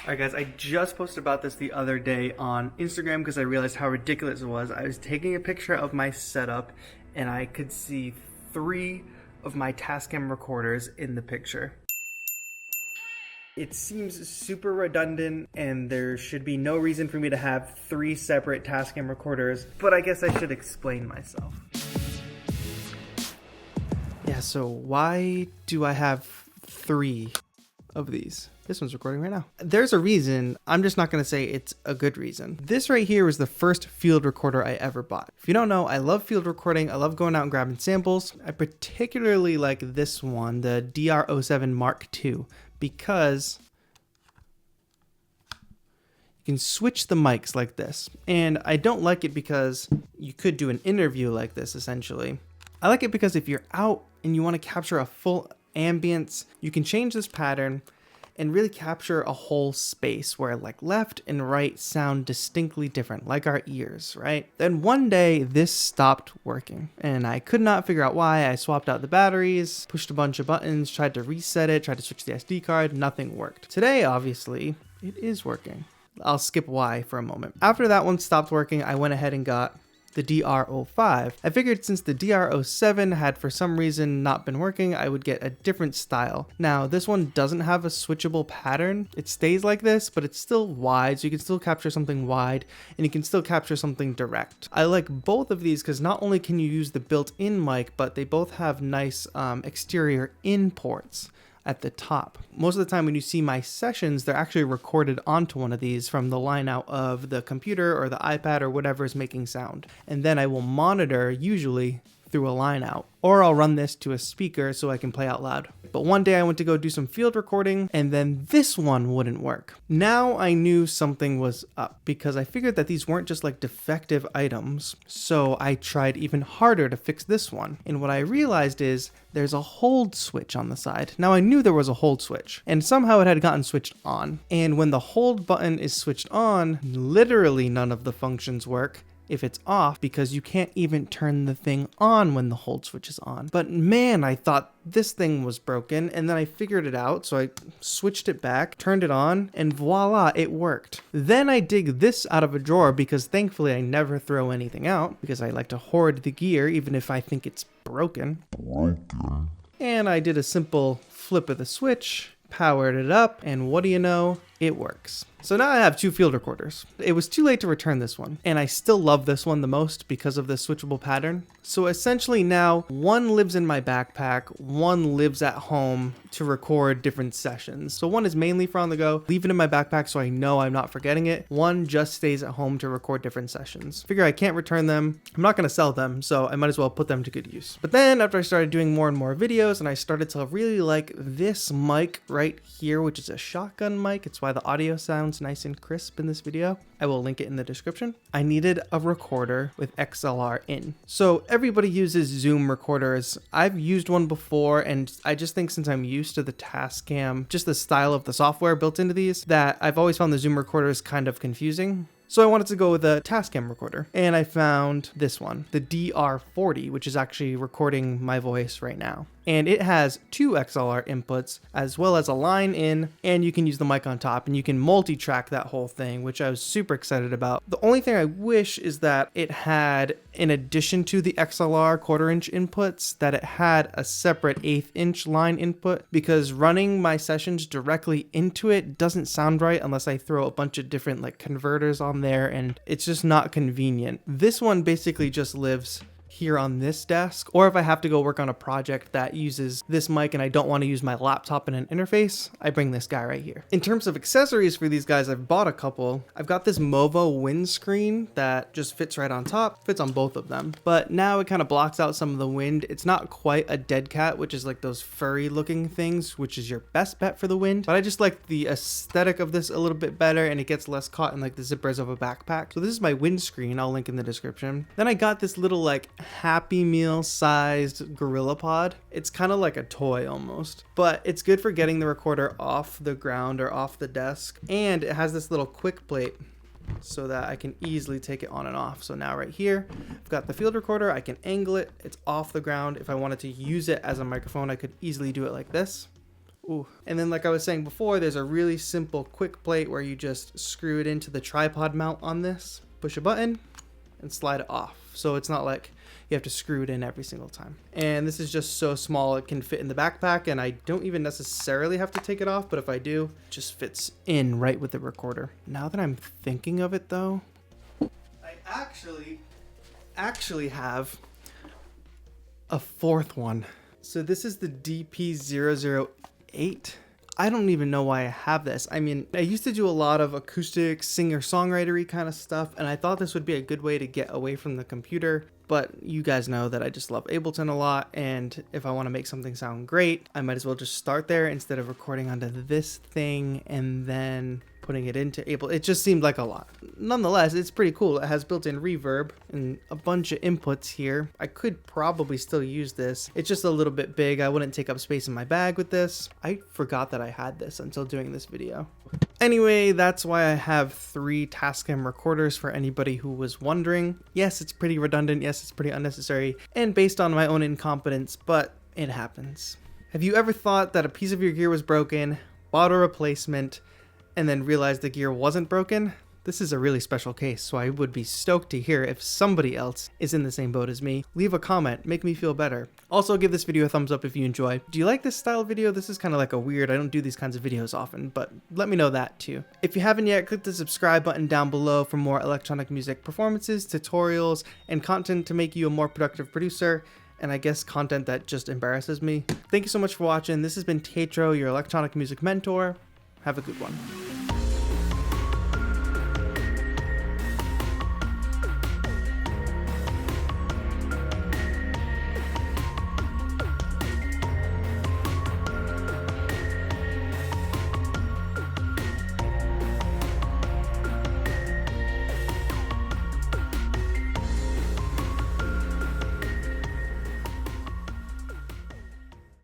Alright guys, I just posted about this the other day on Instagram because I realized how ridiculous it was. I was taking a picture of my setup and I could see 3 of my Tascam recorders in the picture. It seems super redundant and there should be no reason for me to have 3 separate Tascam recorders, but I guess I should explain myself. Yeah, so why do I have 3 of these? This one's recording right now. There's a reason. I'm just not going to say it's a good reason. This right here was the first field recorder I ever bought. If you don't know, I love field recording. I love going out and grabbing samples. I particularly like this one, the DR07 Mark II, because you can switch the mics like this. And I don't like it because you could do an interview like this, essentially. I like it because if you're out and you want to capture a full ambience, you can change this pattern and really capture a whole space where like left and right sound distinctly different, like our ears, right? Then one day this stopped working and I could not figure out why. I swapped out the batteries, pushed a bunch of buttons, tried to reset it, tried to switch the SD card, nothing worked. Today, obviously, it is working. I'll skip why for a moment. After that one stopped working, I went ahead and got the DR05. I figured since the DR07 had for some reason not been working, I would get a different style. Now, this one doesn't have a switchable pattern. It stays like this, but it's still wide, so you can still capture something wide, and you can still capture something direct. I like both of these because not only can you use the built-in mic, but they both have nice exterior in ports at the top. Most of the time when you see my sessions, they're actually recorded onto one of these from the line out of the computer or the iPad or whatever is making sound. And then I will monitor, usually through a line out, or I'll run this to a speaker so I can play out loud. But one day I went to go do some field recording and then this one wouldn't work. Now I knew something was up because I figured that these weren't just like defective items. So I tried even harder to fix this one. And what I realized is there's a hold switch on the side. Now I knew there was a hold switch and somehow it had gotten switched on. And when the hold button is switched on, literally none of the functions work if it's off, because you can't even turn the thing on when the hold switch is on. But man, I thought this thing was broken, and then I figured it out, so I switched it back, turned it on, and voila, it worked. Then I dig this out of a drawer because thankfully I never throw anything out, because I like to hoard the gear even if I think it's broken. And I did a simple flip of the switch, powered it up, and what do you know? It works. So now I have 2 field recorders. It was too late to return this one, and I still love this one the most because of the switchable pattern. So essentially now, one lives in my backpack, one lives at home to record different sessions. So one is mainly for on the go, leave it in my backpack so I know I'm not forgetting it. One just stays at home to record different sessions. Figure I can't return them. I'm not gonna sell them, so I might as well put them to good use. But then after I started doing more and more videos and I started to really like this mic right here, which is a shotgun mic. It's why the audio sounds nice and crisp in this video. I will link it in the description. I needed a recorder with XLR in. So everybody uses Zoom recorders. I've used one before, and I just think since I'm used to the Tascam, just the style of the software built into these, that I've always found the Zoom recorders kind of confusing. So I wanted to go with a Tascam recorder, and I found this one, the DR40, which is actually recording my voice right now. And it has 2 XLR inputs as well as a line in, and you can use the mic on top, and you can multi-track that whole thing, which I was super excited about. The only thing I wish is that it had, in addition to the XLR 1/4 inch inputs, that it had a separate 1/8 inch line input, because running my sessions directly into it doesn't sound right unless I throw a bunch of different like converters on there, and it's just not convenient. This one basically just lives here on this desk, or if I have to go work on a project that uses this mic and I don't want to use my laptop in an interface, I bring this guy right here. In terms of accessories for these guys, I've bought a couple. I've got this Movo windscreen that just fits right on top, fits on both of them, but now it kind of blocks out some of the wind. It's not quite a dead cat, which is like those furry looking things, which is your best bet for the wind, but I just like the aesthetic of this a little bit better, and it gets less caught in like the zippers of a backpack. So this is my windscreen. I'll link in the description. Then I got this little like Happy Meal sized Gorilla Pod. It's kind of like a toy almost, but it's good for getting the recorder off the ground or off the desk. And it has this little quick plate so that I can easily take it on and off. So now right here, I've got the field recorder. I can angle it. It's off the ground. If I wanted to use it as a microphone, I could easily do it like this. Ooh. And then like I was saying before, there's a really simple quick plate where you just screw it into the tripod mount on this, push a button, and slide it off. So it's not like you have to screw it in every single time. And this is just so small it can fit in the backpack, and I don't even necessarily have to take it off, but if I do, it just fits in right with the recorder. Now that I'm thinking of it though, I actually have a fourth one. So this is the DP008. I don't even know why I have this. I mean, I used to do a lot of acoustic singer-songwritery kind of stuff, and I thought this would be a good way to get away from the computer, but you guys know that I just love Ableton a lot, and if I want to make something sound great, I might as well just start there instead of recording onto this thing and then putting it into Ableton. It just seemed like a lot. Nonetheless, it's pretty cool. It has built-in reverb and a bunch of inputs here. I could probably still use this. It's just a little bit big. I wouldn't take up space in my bag with this. I forgot that I had this until doing this video. Anyway, that's why I have 3 Tascam recorders for anybody who was wondering. Yes, it's pretty redundant. Yes, it's pretty unnecessary and based on my own incompetence, but it happens. Have you ever thought that a piece of your gear was broken, bought a replacement, and then realized the gear wasn't broken? This is a really special case, so I would be stoked to hear if somebody else is in the same boat as me. Leave a comment, make me feel better. Also, give this video a thumbs up if you enjoy. Do you like this style of video? This is kind of like a weird, I don't do these kinds of videos often, but let me know that too. If you haven't yet, click the subscribe button down below for more electronic music performances, tutorials, and content to make you a more productive producer. And I guess content that just embarrasses me. Thank you so much for watching. This has been TAETRO, your electronic music mentor. Have a good one.